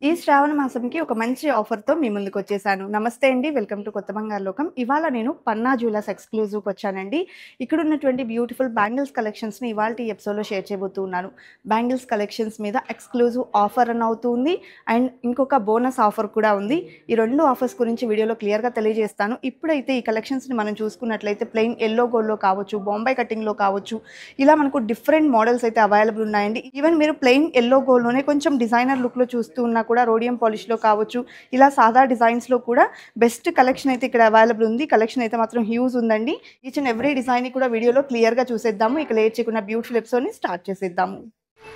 ఈ శ్రావణ మాసంకి ఒక మంచి ఆఫర్‌తో మీ ముందుకొచ్చేసాను. నమస్తే అండి. వెల్కమ్ టు కొత్త బంగారు లోకం. ఇవాళ నేను పన్నా జ్యువెలర్స్ ఎక్స్‌క్లూజివ్‌కొచ్చానండి. ఇక్కడున్నటువంటి బ్యూటిఫుల్ బ్యాంగిల్స్ కలెక్షన్స్‌ని ఇవాల్టి ఎపిసోడ్‌లో షేర్ చేయబోతూ ఉన్నాను. బ్యాంగిల్స్ కలెక్షన్స్ మీద ఎక్స్‌క్లూజివ్ ఆఫర్ రన్ అవుతూ ఉంది. అండ్ ఇంకొక బోనస్ ఆఫర్ కూడా ఉంది. ఈ 2 ఆఫర్స్ గురించి వీడియోలో క్లియర్‌గా తెలియజేస్తాను. ఇప్పుడైతే ఈ కలెక్షన్స్‌ని మనం చూసుకున్నట్లయితే ప్లెయిన్ యెల్లో గోల్డ్‌లో కావచ్చు, బొంబాయి కటింగ్‌లో కావచ్చు, ఇలా మనకు డిఫరెంట్ మోడల్స్ అయితే అవైలబుల్ ఉన్నాయండి. ఈవెన్ మీరు ప్లెయిన్ యెల్లో గోల్డ్‌లోనే కొంచెం డిజైనర్ లుక్‌లో చూస్తూ ఉన్నా కూడా రోడియం పాలిష్‌లో కావచ్చు, ఇలా సాదా డిజైన్స్‌లో కూడా బెస్ట్ కలెక్షన్ అయితే ఇక్కడ అవైలబుల్ ఉంది. కలెక్షన్ అయితే మాత్రం హ్యూజ్ ఉందండి. ఈచ్ అండ్ ఎవ్రీ డిజైన్‌ని కూడా వీడియోలో క్లియర్‌గా చూసేద్దాము. ఇక లేట్ చేయకుండా బ్యూటిఫుల్ ఎపిసోడ్‌ని స్టార్ట్ చేసేద్దాము.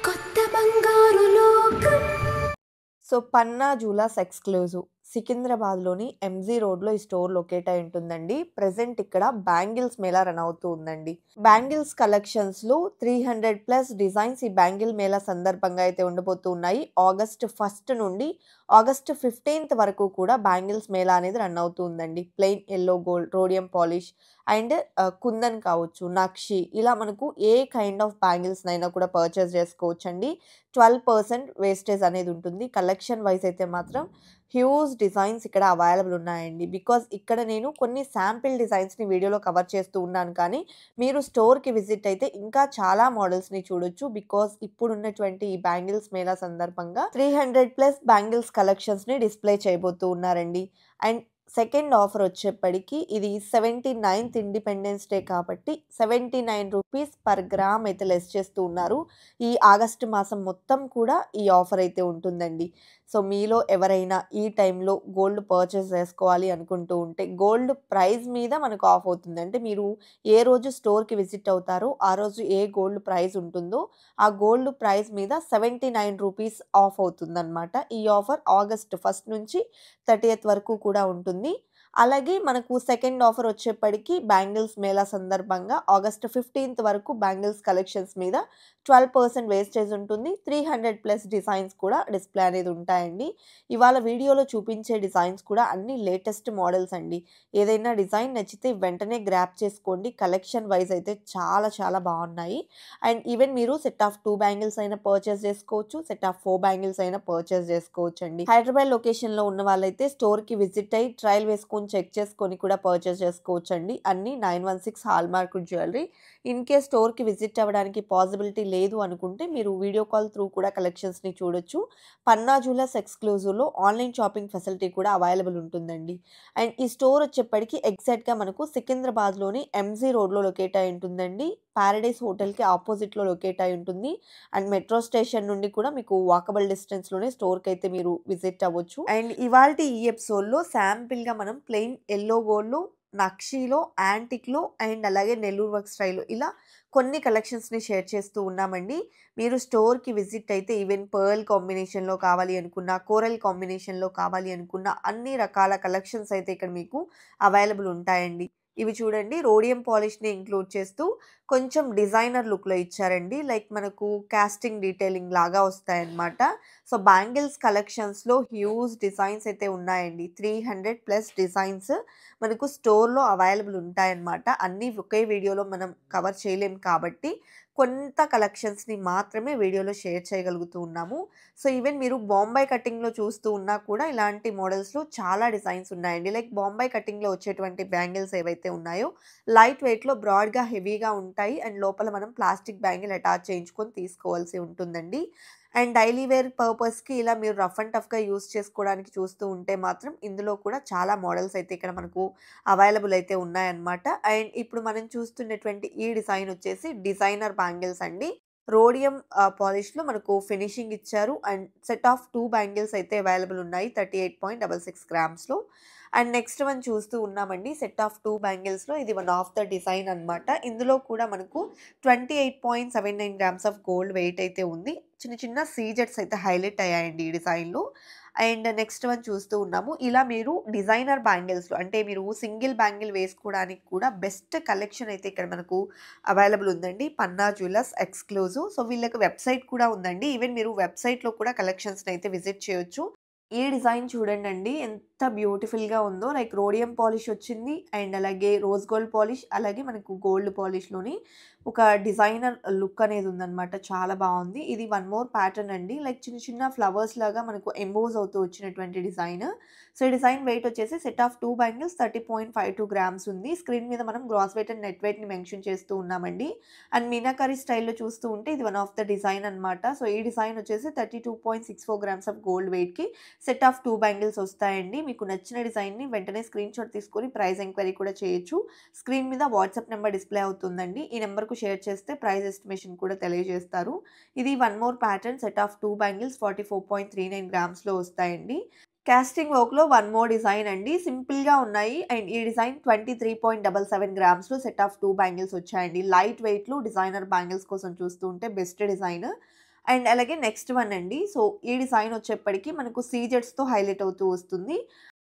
కొత్త బంగారు లోకం. సో పన్నా జ్యువెలర్స్ ఎక్స్క్లూజివ్ సికింద్రాబాద్లోని ఎంజీ రోడ్లో ఈ స్టోర్ లొకేట్ అయి ఉంటుందండి. ప్రెసెంట్ ఇక్కడ బ్యాంగిల్స్ మేళా రన్ అవుతూ ఉందండి. బ్యాంగిల్స్ కలెక్షన్స్లో 300+ డిజైన్స్ ఈ బ్యాంగిల్ మేళా సందర్భంగా అయితే ఉండబోతూ ఉన్నాయి. ఆగస్ట్ 1 నుండి ఆగస్ట్ 15 వరకు కూడా బ్యాంగిల్స్ మేళా అనేది రన్ అవుతూ ఉందండి. Plain yellow gold, rhodium polish and kundan కావచ్చు, నక్షి, ఇలా మనకు ఏ కైండ్ ఆఫ్ బ్యాంగిల్స్ అయినా కూడా పర్చేస్ చేసుకోవచ్చండి. 12% వేస్టేజ్ అనేది ఉంటుంది. కలెక్షన్ వైజ్ అయితే మాత్రం హ్యూజ్ డిజైన్స్ ఇక్కడ అవైలబుల్ ఉన్నాయండి. బికాజ్ ఇక్కడ నేను కొన్ని శాంపిల్ డిజైన్స్‌ని వీడియోలో కవర్ చేస్తూ ఉన్నాను కానీ, మీరు స్టోర్‌కి విజిట్ అయితే ఇంకా చాలా మోడల్స్‌ని చూడొచ్చు. బికాజ్ ఇప్పుడున్నటువంటి ఈ బ్యాంగిల్స్ మేళా సందర్భంగా 300+ బ్యాంగిల్స్ కలెక్షన్స్‌ని డిస్‌ప్లే చేయబోతూ ఉన్నారండి. అండ్ సెకండ్ ఆఫర్ వచ్చేప్పటికి ఇది 79th ఇండిపెండెన్స్ డే కాబట్టి ₹79 పర్ గ్రామ్ అయితే లెస్ చేస్తూ ఉన్నారు. ఈ ఆగస్టు మాసం మొత్తం కూడా ఈ ఆఫర్ అయితే ఉంటుందండి. సో మీలో ఎవరైనా ఈ టైంలో గోల్డ్ పర్చేస్ చేసుకోవాలి అనుకుంటూ ఉంటే గోల్డ్ ప్రైస్ మీద మనకు ఆఫ్ అవుతుంది. అంటే మీరు ఏ రోజు స్టోర్‌కి విజిట్ అవుతారో ఆ రోజు ఏ గోల్డ్ ప్రైస్ ఉంటుందో ఆ గోల్డ్ ప్రైస్ మీద ₹79 ఆఫ్ అవుతుందన్నమాట. ఈ ఆఫర్ ఆగస్ట్ 1 నుంచి 30th వరకు కూడా ఉంటుంది. అలాగే మనకు సెకండ్ ఆఫర్ వచ్చేప్పటికి బ్యాంగిల్స్ మేళా సందర్భంగా ఆగస్ట్ 15 వరకు బ్యాంగిల్స్ కలెక్షన్స్ మీద 12% వేస్టేజ్ ఉంటుంది. 300+ డిజైన్స్ కూడా డిస్‌ప్లే అనేది ఉంటాయండి. ఇవాళ వీడియోలో చూపించే డిజైన్స్ కూడా అన్నీ లేటెస్ట్ మోడల్స్ అండి. ఏదైనా డిజైన్ నచ్చితే వెంటనే గ్రాబ్ చేసుకోండి. కలెక్షన్ వైస్ అయితే చాలా చాలా బాగున్నాయి. అండ్ ఈవెన్ మీరు సెట్ ఆఫ్ 2 బ్యాంగిల్స్ అయినా పర్చేస్ చేసుకోవచ్చు. సెట్ ఆఫ్ 4 బ్యాంగిల్స్ అయినా పర్చేస్ చేసుకోవచ్చండి. హైదరాబాద్ లొకేషన్‌లో ఉన్న వాళ్ళైతే స్టోర్‌కి విజిట్ అయ్యి ట్రయల్ వేసుకొని చెక్ చేసుకొని కూడా పర్చేస్ చేసుకోవచ్చండి. అన్నీ 916 హాల్‌మార్క్ జ్యువెలరీ. ఇన్ కేస్ స్టోర్‌కి విజిట్ అవ్వడానికి పాసిబిలిటీ లేదు అనుకుంటే మీరు వీడియో కాల్ త్రూ కూడా కలెక్షన్స్‌ని చూడొచ్చు. పన్నా జ్యువెలర్స్ ఎక్స్‌క్లూజివ్‌లో ఆన్‌లైన్ షాపింగ్ ఫెసిలిటీ కూడా అవైలబుల్ ఉంటుందండి. అండ్ ఈ స్టోర్ వచ్చేప్పటికి ఎగ్జాక్ట్‌గా మనకు సికింద్రాబాద్‌లోని ఎంజీ రోడ్‌లో లొకేట్ అయి ఉంటుందండి. పారడైస్ హోటల్‌కి ఆపోజిట్‌లో లొకేట్ అయి ఉంటుంది. అండ్ మెట్రో స్టేషన్ నుండి కూడా మీకు వాకబుల్ డిస్టెన్స్‌లోనే స్టోర్‌కైతే మీరు విజిట్ అవ్వచ్చు. అండ్ ఇవాల్టి ఈ ఎపిసోడ్‌లో శాంపిల్‌గా మనం ప్లెయిన్ యెల్లో గోల్డ్‌లో, నక్షీలో, యాంటిక్‌లో అండ్ అలాగే నెల్లూరు వర్క్ స్టైల్‌లో ఇలా కొన్ని కలెక్షన్స్‌ని షేర్ చేస్తూ ఉన్నామండి. మీరు స్టోర్‌కి విజిట్ అయితే ఈవెన్ పర్ల్ కాంబినేషన్‌లో కావాలి అనుకున్న, కోరల్ కాంబినేషన్‌లో కావాలి అనుకున్న అన్ని రకాల కలెక్షన్స్ అయితే ఇక్కడ మీకు అవైలబుల్ ఉంటాయండి. ఇవి చూడండి, రోడియం పాలిష్‌ని ఇంక్లూడ్ చేస్తూ కొంచెం డిజైనర్ లుక్‌లో ఇచ్చారండి. లైక్ మనకు కాస్టింగ్ డీటెయిలింగ్ లాగా వస్తాయన్నమాట. సో బ్యాంగిల్స్ కలెక్షన్స్‌లో హ్యూజ్ డిజైన్స్ అయితే ఉన్నాయండి. 300+ డిజైన్స్ మనకు స్టోర్‌లో అవైలబుల్ ఉంటాయన్నమాట. అన్నీ ఒకే వీడియోలో మనం కవర్ చేయలేం కాబట్టి కొంత కలెక్షన్స్‌ని మాత్రమే వీడియోలో షేర్ చేయగలుగుతూ ఉన్నాము. సో ఈవెన్ మీరు బొంబాయి కటింగ్‌లో చూస్తూ ఉన్నా కూడా ఇలాంటి మోడల్స్‌లో చాలా డిజైన్స్ ఉన్నాయండి. లైక్ బొంబాయి కటింగ్‌లో వచ్చేటువంటి బ్యాంగిల్స్ ఏవైతే ఉన్నాయో లైట్ వెయిట్‌లో బ్రాడ్‌గా, హెవీగా ఉంటాయి. అండ్ లోపల మనం ప్లాస్టిక్ బ్యాంగిల్ అటాచ్ చేయించుకొని తీసుకోవాల్సి ఉంటుందండి. అండ్ డైలీ వేర్ పర్పస్‌కి ఇలా మీరు రఫ్ అండ్ టఫ్‌గా యూజ్ చేసుకోవడానికి చూస్తూ ఉంటే మాత్రం ఇందులో కూడా చాలా మోడల్స్ అయితే ఇక్కడ మనకు అవైలబుల్ అయితే ఉన్నాయన్నమాట. అండ్ ఇప్పుడు మనం చూస్తున్నటువంటి ఈ డిజైన్ వచ్చేసి డిజైనర్ బ్యాంగిల్స్ అండి. రోడియం పాలిష్‌లో మనకు ఫినిషింగ్ ఇచ్చారు. అండ్ సెట్ ఆఫ్ 2 బ్యాంగిల్స్ అయితే అవైలబుల్ ఉన్నాయి 38.66 గ్రామ్స్‌లో. అండ్ నెక్స్ట్ వన్ చూస్తూ ఉన్నామండి. సెట్ ఆఫ్ 2 బ్యాంగిల్స్‌లో ఇది వన్ ఆఫ్ ద డిజైన్ అన్నమాట. ఇందులో కూడా మనకు 28.79 గ్రామ్స్ ఆఫ్ గోల్డ్ వెయిట్ అయితే ఉంది. చిన్న చిన్న సీజెట్స్ అయితే హైలైట్ అయ్యాయండి ఈ డిజైన్‌లో. అండ్ నెక్స్ట్ వన్ చూస్తూ ఉన్నాము. ఇలా మీరు డిజైనర్ బ్యాంగిల్స్‌లో అంటే మీరు సింగిల్ బ్యాంగిల్ వేసుకోవడానికి కూడా బెస్ట్ కలెక్షన్ అయితే ఇక్కడ మనకు అవైలబుల్ ఉందండి. పన్నా జ్యువెలర్స్ ఎక్స్‌క్లూజివ్. సో వీళ్ళకి వెబ్‌సైట్ కూడా ఉందండి. ఈవెన్ మీరు వెబ్‌సైట్‌లో కూడా కలెక్షన్స్‌ని అయితే విజిట్ చేయొచ్చు. ఈ డిజైన్ చూడండండి ఎంత బ్యూటిఫుల్‌గా ఉందో. లైక్ రోడియం పాలిష్ వచ్చింది. అండ్ అలాగే రోజ్ గోల్డ్ పాలిష్, అలాగే మనకు గోల్డ్ పాలిష్‌లోని ఒక డిజైనర్ లుక్ అనేది ఉందన్నమాట. చాలా బావుంది. ఇది వన్ మోర్ ప్యాటర్న్ అండి. లైక్ చిన్న చిన్న ఫ్లవర్స్ లాగా మనకు ఎంబోస్ అవుతూ వచ్చినటువంటి డిజైన్. సో, ఈ డిజైన్ వెయిట్ వచ్చేసి సెట్ ఆఫ్ 2 బ్యాంగిల్స్ 30.52 గ్రామ్స్ ఉంది. స్క్రీన్ మీద మనం గ్రాస్ వెయిట్ అండ్ నెట్ వెయిట్‌ని మెన్షన్ చేస్తూ ఉన్నామండి. అండ్ మీనాకరి స్టైల్‌లో చూస్తూ ఉంటే ఇది వన్ ఆఫ్ ద డిజైన్ అన్నమాట. సో, ఈ డిజైన్ వచ్చేసి 32.64 గ్రామ్స్ ఆఫ్ గోల్డ్ వెయిట్‌కి సెట్ ఆఫ్ 2 బ్యాంగిల్స్ వస్తాయండి. మీకు నచ్చిన డిజైన్‌ని వెంటనే స్క్రీన్‌షాట్ తీసుకొని ప్రైస్ ఎంక్వైరీ కూడా చేయొచ్చు. స్క్రీన్ మీద వాట్సాప్ నెంబర్ డిస్‌ప్లే అవుతుందండి. ఈ నెంబర్‌కు షేర్ చేస్తే ప్రైస్ ఎస్టిమేషన్ కూడా తెలియజేస్తారు. ఇది one more pattern set of 2 bangles 44.39 గ్రామ్స్‌లో వస్తాయండి. కాస్టింగ్ వర్క్‌లో వన్ మోర్ డిజైన్ అండి. సింపుల్‌గా ఉన్నాయి. అండ్ ఈ డిజైన్ 23.77 గ్రామ్స్‌లో సెట్ ఆఫ్ 2 బ్యాంగిల్స్ వచ్చాయండి. లైట్ వెయిట్‌లో డిజైనర్ బ్యాంగిల్స్ కోసం చూస్తూ ఉంటే బెస్ట్ డిజైన్. అండ్ అలాగే నెక్స్ట్ వన్ అండి. సో, ఈ డిజైన్ వచ్చేప్పటికి మనకు సీజెడ్స్‌తో హైలైట్ అవుతూ వస్తుంది.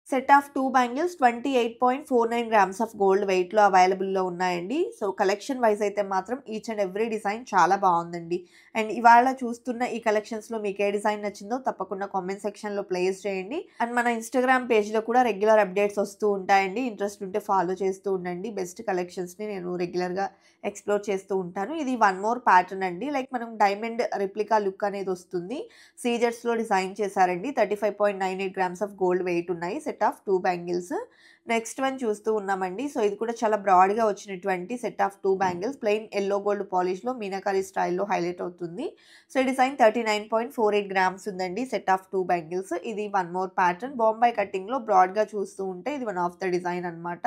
Set of 2 bangles 28.49 grams of gold వెయిట్‌లో అవైలబుల్‌లో ఉన్నాయండి. సో, కలెక్షన్ వైస్ అయితే మాత్రం ఈచ్ అండ్ ఎవ్రీ డిజైన్ చాలా బావుందండి. అండ్ ఇవాళ చూస్తున్న ఈ కలెక్షన్స్‌లో మీకు ఏ డిజైన్ నచ్చిందో తప్పకుండా కామెంట్ సెక్షన్‌లో ప్లేస్ చేయండి. అండ్ మన ఇన్‌స్టాగ్రామ్ పేజ్‌లో కూడా రెగ్యులర్ అప్డేట్స్ వస్తూ ఉంటాయండి. ఇంట్రెస్ట్ ఉంటే ఫాలో చేస్తూ ఉండండి. బెస్ట్ కలెక్షన్స్‌ని నేను రెగ్యులర్‌గా ఎక్స్‌ప్లోర్ చేస్తూ ఉంటాను. ఇది వన్ మోర్ ప్యాటర్న్ అండి. లైక్ మనం డైమండ్ రెప్లికా లుక్ అనేది వస్తుంది. సీజర్స్‌లో డిజైన్ చేశారండి. 35.98 గ్రామ్స్ ఆఫ్ గోల్డ్ వెయిట్ ఉన్నాయి. Set of 2 bangles. Next one చూస్తూ ఉన్నామండి. సో, ఇది కూడా చాలా బ్రాడ్‌గా వచ్చినటువంటి set of 2 bangles plain yellow gold పాలిష్‌లో మీనాకరి స్టైల్‌లో హైలైట్ అవుతుంది. సో, ఈ డిజైన్ 39.48 గ్రామ్స్ ఉందండి. Set of 2 bangles. ఇది వన్ మోర్ ప్యాటర్న్ బొంబాయి కటింగ్‌లో బ్రాడ్‌గా చూస్తూ ఉంటే ఇది వన్ ఆఫ్ ద డిజైన్ అన్నమాట.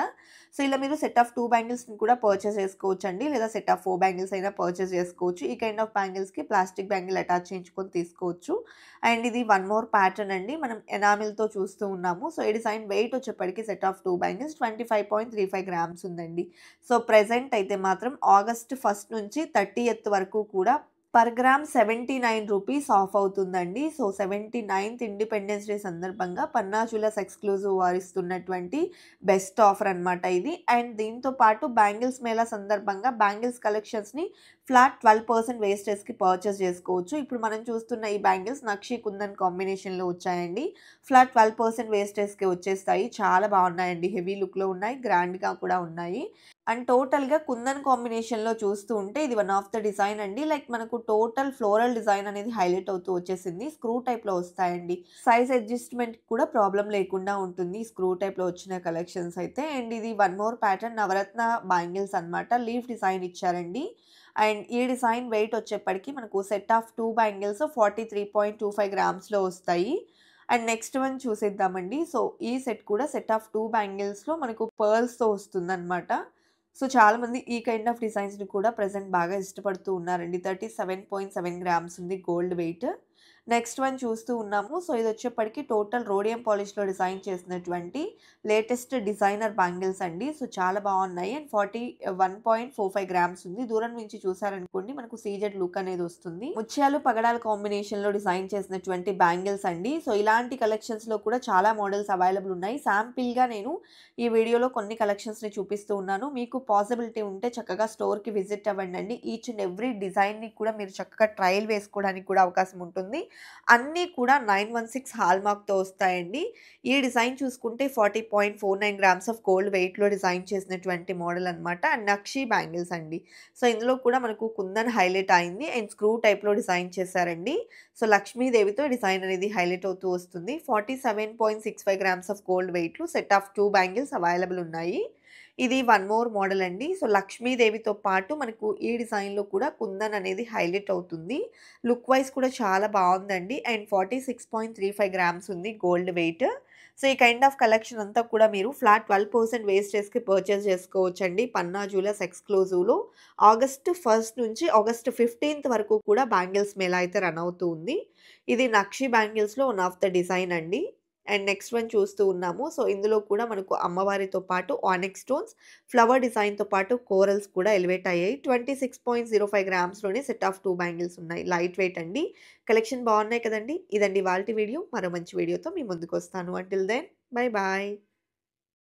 సో, ఇలా మీరు సెట్ ఆఫ్ 2 బ్యాంగిల్స్‌ని కూడా పర్చేస్ చేసుకోవచ్చండి. లేదా సెట్ ఆఫ్ 4 బ్యాంగిల్స్ అయినా పర్చేస్ చేసుకోవచ్చు. ఈ కైండ్ ఆఫ్ బ్యాంగిల్స్‌కి ప్లాస్టిక్ బ్యాంగిల్ అటాచ్ చేయించుకొని తీసుకోవచ్చు. అండ్ ఇది వన్ మోర్ ప్యాటర్న్ అండి. మనం ఎనామిల్‌తో చూస్తూ ఉన్నాము. సో, ఈ డిజైన్ వెయిట్ వచ్చేప్పటికి సెట్ ఆఫ్ 2 బ్యాంగిల్స్ 25.35 గ్రామ్స్ ఉందండి. సో, ప్రెజెంట్ అయితే మాత్రం ఆగస్ట్ 1 నుంచి 30th వరకు కూడా పర్ గ్రామ్ 79 రూపీస్ ఆఫ్ అవుతుందండి. సో, 79th ఇండిపెండెన్స్ డే సందర్భంగా పన్నా జ్యువెలర్స్ ఎక్స్‌క్లూజివ్ వారు ఇస్తున్నటువంటి బెస్ట్ ఆఫర్ అన్నమాట ఇది. అండ్ దీంతో పాటు బ్యాంగిల్స్ మేళా సందర్భంగా బ్యాంగిల్స్ కలెక్షన్స్‌ని ఫ్లాట్ 12% వేస్టేజ్‌కి పర్చేస్ చేసుకోవచ్చు. ఇప్పుడు మనం చూస్తున్న ఈ బ్యాంగిల్స్ నక్షి కుందన్ కాంబినేషన్‌లో వచ్చాయండి. ఫ్లాట్ 12% వేస్టేజ్‌కి వచ్చేస్తాయి. చాలా బాగున్నాయండి. హెవీ లుక్‌లో ఉన్నాయి. గ్రాండ్‌గా కూడా ఉన్నాయి. అండ్ టోటల్‌గా కుందన్ కాంబినేషన్‌లో చూస్తూ ఉంటే ఇది వన్ ఆఫ్ ద డిజైన్ అండి. లైక్ మనకు టోటల్ ఫ్లోరల్ డిజైన్ అనేది హైలైట్ అవుతూ వచ్చేసింది. స్క్రూ టైప్‌లో వస్తాయండి. సైజ్ అడ్జస్ట్‌మెంట్‌కి కూడా ప్రాబ్లమ్ లేకుండా ఉంటుంది. స్క్రూ టైప్‌లో వచ్చిన కలెక్షన్స్ అయితే. అండ్ ఇది one more pattern navaratna bangles అన్నమాట. లీఫ్ డిజైన్ ఇచ్చారండి. అండ్ ఈ డిజైన్ వెయిట్ వచ్చేప్పటికి మనకు సెట్ ఆఫ్ 2 బ్యాంగిల్స్ 43.25 గ్రామ్స్‌లో వస్తాయి. అండ్ నెక్స్ట్ వన్ చూసేద్దామండి. సో, ఈ సెట్ కూడా సెట్ ఆఫ్ 2 బ్యాంగిల్స్‌లో మనకు పర్ల్స్‌తో వస్తుందన్నమాట. సో, చాలామంది ఈ కైండ్ ఆఫ్ డిజైన్స్‌ని కూడా ప్రెజెంట్ బాగా ఇష్టపడుతూ ఉన్నారండి. 37.7 గ్రామ్స్ ఉంది గోల్డ్ వెయిట్. నెక్స్ట్ వన్ చూస్తూ ఉన్నాము. సో, ఇది వచ్చేప్పటికి టోటల్ రోడియం పాలిష్‌లో డిజైన్ చేసినటువంటి లేటెస్ట్ డిజైనర్ బ్యాంగిల్స్ అండి. సో, చాలా బాగున్నాయి. అండ్ 41.45 గ్రామ్స్ ఉంది. దూరం నుంచి చూసారనుకోండి మనకు సీజెడ్ లుక్ అనేది వస్తుంది. ముత్యాలు పగడాల కాంబినేషన్‌లో డిజైన్ చేసినటువంటి బ్యాంగిల్స్ అండి. సో, ఇలాంటి కలెక్షన్స్‌లో కూడా చాలా మోడల్స్ అవైలబుల్ ఉన్నాయి. శాంపిల్‌గా నేను ఈ వీడియోలో కొన్ని కలెక్షన్స్‌ని చూపిస్తూ ఉన్నాను. మీకు పాసిబిలిటీ ఉంటే చక్కగా స్టోర్‌కి విజిట్ అవ్వండి. ఈచ్ అండ్ ఎవ్రీ డిజైన్‌ని కూడా మీరు చక్కగా ట్రయల్ వేసుకోవడానికి కూడా అవకాశం ఉంటుంది. అన్నీ కూడా 916 హాల్‌మార్క్‌తో వస్తాయండి. ఈ డిజైన్ చూసుకుంటే 40.49 గ్రామ్స్ ఆఫ్ గోల్డ్ వెయిట్‌లో డిజైన్ చేసినటువంటి మోడల్ అన్నమాట. అండ్ నక్షి బ్యాంగిల్స్ అండి. సో, ఇందులో కూడా మనకు కుందన్ హైలైట్ అయింది. అండ్ స్క్రూ టైప్‌లో డిజైన్ చేశారండి. సో, లక్ష్మీదేవితో డిజైన్ అనేది హైలైట్ అవుతూ వస్తుంది. 47.65 గ్రామ్స్ ఆఫ్ గోల్డ్ వెయిట్‌లో సెట్ ఆఫ్ 2 బ్యాంగిల్స్ అవైలబుల్ ఉన్నాయి. ఇది వన్ మోర్ మోడల్ అండి. సో, లక్ష్మీదేవితో పాటు మనకు ఈ డిజైన్‌లో కూడా కుందన్ అనేది హైలైట్ అవుతుంది. లుక్ వైస్ కూడా చాలా బావుందండి. అండ్ 46.35 గ్రామ్స్ ఉంది గోల్డ్ వెయిట్. సో, ఈ కైండ్ ఆఫ్ కలెక్షన్ అంతా కూడా మీరు ఫ్లాట్ 12% వేస్టేజ్‌కి పర్చేస్ చేసుకోవచ్చండి. పన్నా జ్యువెలర్స్ ఎక్స్‌క్లూజివ్‌లో ఆగస్ట్ 1 నుంచి ఆగస్ట్ 15 వరకు కూడా బ్యాంగిల్స్ మేళా అయితే రన్ అవుతూ ఉంది. ఇది నక్షి బ్యాంగిల్స్‌లో వన్ ఆఫ్ ద డిజైన్ అండి. అండ్ నెక్స్ట్ వన్ చూస్తూ ఉన్నాము. సో, ఇందులో కూడా మనకు అమ్మవారితో పాటు ఆనిక్స్ స్టోన్స్, ఫ్లవర్ డిజైన్‌తో పాటు కోరల్స్ కూడా ఎలివేట్ అయ్యాయి. 26.05 గ్రామ్స్‌లోనే సెట్ ఆఫ్ 2 బ్యాంగిల్స్ ఉన్నాయి. లైట్ వెయిట్ అండి. కలెక్షన్ బాగున్నాయి కదండీ! ఇదండి ఇవాల్టి వీడియో. మరో మంచి వీడియోతో మీ ముందుకొస్తాను. Until then bye bye.